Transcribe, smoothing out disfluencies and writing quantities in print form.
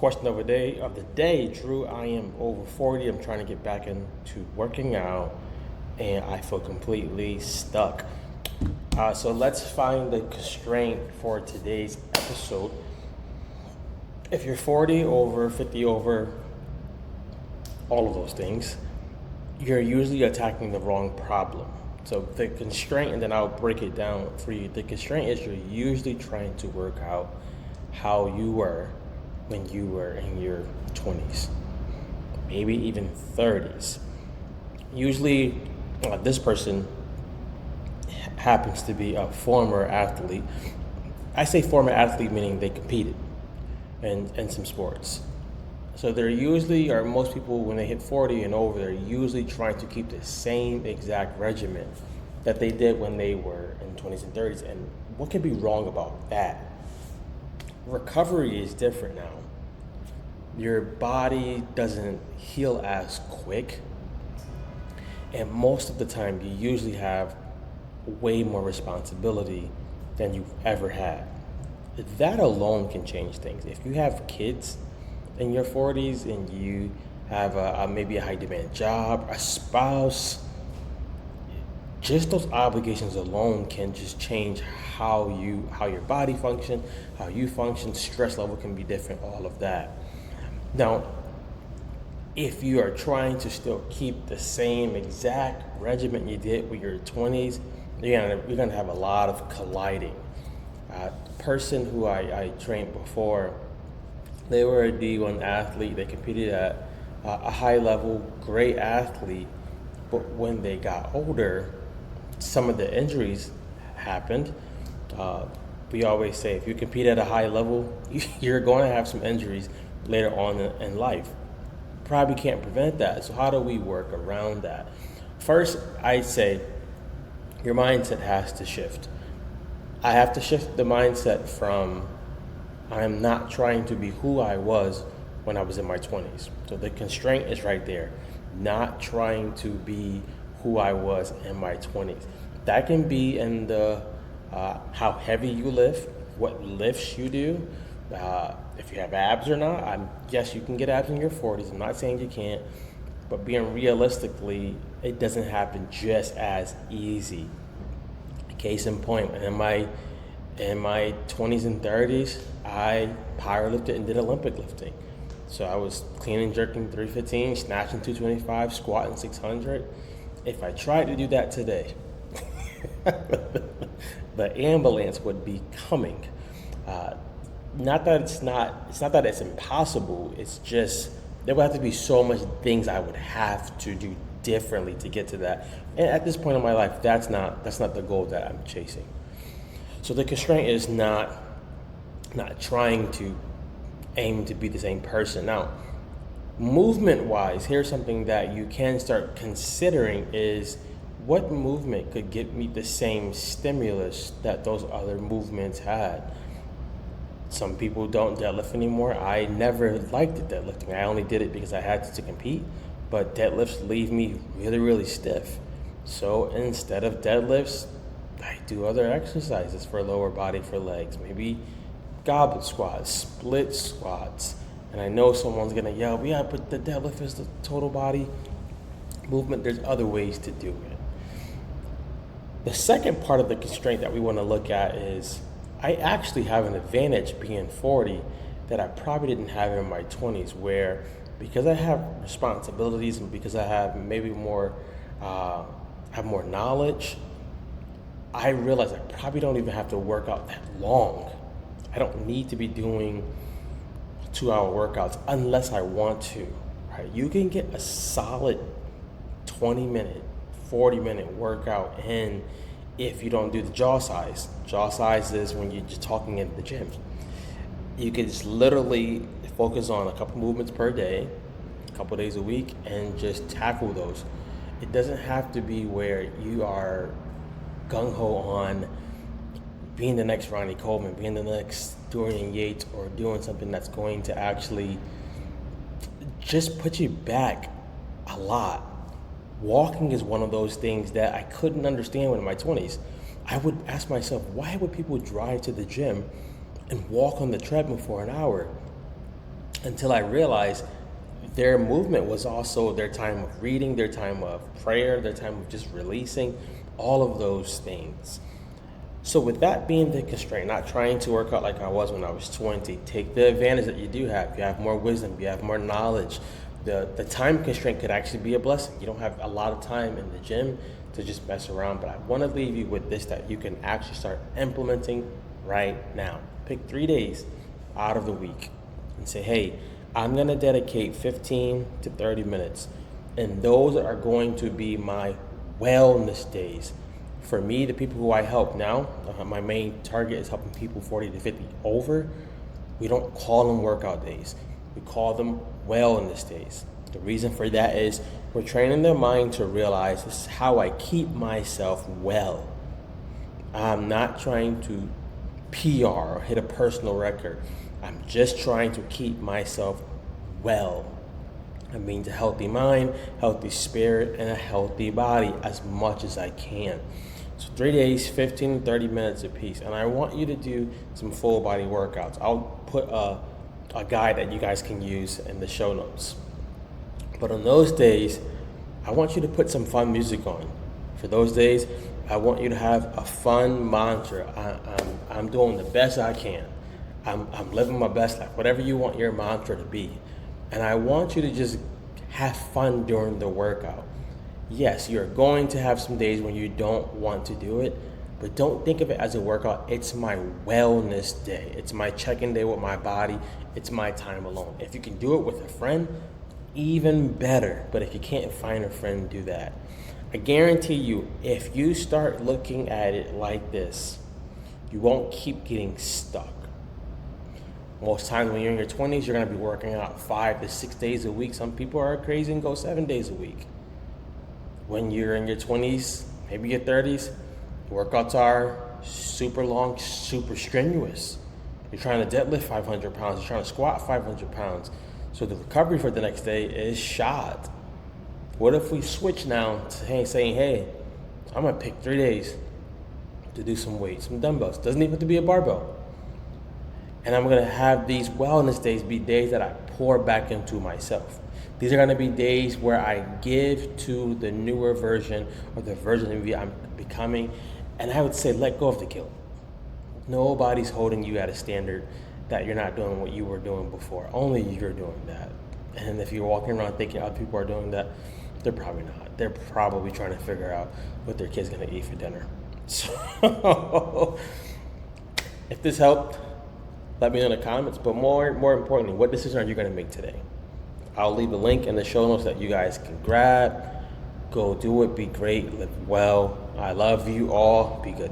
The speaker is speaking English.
Question of the day, Drew. I am over 40. I'm trying to get back into working out, and I feel completely stuck. So let's find the constraint for today's episode. If you're 40 over, 50 over, all of those things, you're usually attacking the wrong problem. So the constraint, and then I'll break it down for you. The constraint is you're usually trying to work out how you were when you were in your 20s, maybe even 30s. Usually, this person happens to be a former athlete. I say former athlete meaning they competed in some sports. So they're usually, or most people, when they hit 40 and over, they're usually trying to keep the same exact regimen that they did when they were in 20s and 30s. And what could be wrong about that? Recovery is different now. Your body doesn't heal as quick, and most of the time you usually have way more responsibility than you've ever had. That alone can change things. If you have kids in your 40s and you have maybe a high demand job, a spouse, just those obligations alone can just change how your body function, how you function. Stress level can be different, all of that. Now, if you are trying to still keep the same exact regimen you did with your 20s, you're gonna have a lot of colliding. Person who I trained before, they were a D1 athlete. They competed at a high level, great athlete, but when they got older, some of the injuries happened. We always say if you compete at a high level, you're going to have some injuries later on in life. Probably can't prevent that. So how do we work around that? First, I'd say your mindset has to shift. I have to shift the mindset from I'm not trying to be who I was when I was in my 20s. So the constraint is right there. Not trying to be who I was in my 20s. That can be in the how heavy you lift, what lifts you do, if you have abs or not. Yes, you can get abs in your 40s. I'm not saying you can't, but being realistically, it doesn't happen just as easy. Case in point, in my 20s and 30s, I powerlifted and did Olympic lifting. So I was clean and jerking 315, snatching 225, squatting 600. If I tried to do that today, the ambulance would be coming. Not that it's not that it's impossible. It's just there would have to be so much things I would have to do differently to get to that. And at this point in my life, that's not the goal that I'm chasing. So the constraint is not trying to aim to be the same person. Now, movement-wise, here's something that you can start considering is what movement could get me the same stimulus that those other movements had. Some people don't deadlift anymore. I never liked the deadlifting. I only did it because I had to compete, but deadlifts leave me really, really stiff. So instead of deadlifts, I do other exercises for lower body, for legs, maybe goblet squats, split squats. And I know someone's gonna yell, yeah, but the deadlift is the total body movement. There's other ways to do it. The second part of the constraint that we wanna look at is I actually have an advantage being 40 that I probably didn't have in my 20s, where because I have responsibilities and because I have maybe more knowledge, I realize I probably don't even have to work out that long. I don't need to be doing 2-hour workouts unless I want to. Right? You can get a solid 20-minute, 40-minute workout in if you don't do the jaw size. Jaw size is when you're just talking in the gym. You can just literally focus on a couple movements per day, a couple days a week, and just tackle those. It doesn't have to be where you are gung-ho on being the next Ronnie Coleman, being the next Dorian Yates, or doing something that's going to actually just put you back a lot. Walking is one of those things that I couldn't understand when in my 20s. I would ask myself, why would people drive to the gym and walk on the treadmill for an hour? until I realized their movement was also their time of reading, their time of prayer, their time of just releasing, all of those things. So with that being the constraint, not trying to work out like I was when I was 20, take the advantage that you do have. You have more wisdom, you have more knowledge. The time constraint could actually be a blessing. You don't have a lot of time in the gym to just mess around, but I want to leave you with this that you can actually start implementing right now. Pick 3 days out of the week and say, hey, I'm going to dedicate 15 to 30 minutes, and those are going to be my wellness days. For me, the people who I help now, my main target is helping people 40 to 50 over. We don't call them workout days. We call them wellness days. The reason for that is we're training their mind to realize this is how I keep myself well. I'm not trying to PR or hit a personal record. I'm just trying to keep myself well. It means a healthy mind, healthy spirit, and a healthy body as much as I can. So 3 days, 15 to 30 minutes apiece. And I want you to do some full body workouts. I'll put a guide that you guys can use in the show notes. But on those days, I want you to put some fun music on. For those days, I want you to have a fun mantra. I'm doing the best I can. I'm living my best life, whatever you want your mantra to be. And I want you to just have fun during the workout. Yes, you're going to have some days when you don't want to do it, but don't think of it as a workout. It's my wellness day. It's my check-in day with my body. It's my time alone. If you can do it with a friend, even better. But if you can't find a friend, do that. I guarantee you, if you start looking at it like this, you won't keep getting stuck. Most times when you're in your 20s, you're going to be working out 5 to 6 days a week. Some people are crazy and go 7 days a week. When you're in your 20s, maybe your 30s, workouts are super long, super strenuous. You're trying to deadlift 500 pounds. You're trying to squat 500 pounds. So the recovery for the next day is shot. What if we switch now to saying, hey, I'm going to pick 3 days to do some weights, some dumbbells. Doesn't even have to be a barbell. And I'm going to have these wellness days be days that I pour back into myself. These are going to be days where I give to the newer version or the version of me I'm becoming. And I would say let go of the guilt. Nobody's holding you at a standard that you're not doing what you were doing before. Only you're doing that. And if you're walking around thinking other people are doing that, they're probably not. They're probably trying to figure out what their kid's going to eat for dinner. So if this helped, let me know in the comments. But more importantly, what decision are you going to make today? I'll leave a link in the show notes that you guys can grab. Go do it. Be great. Live well. I love you all. Be good.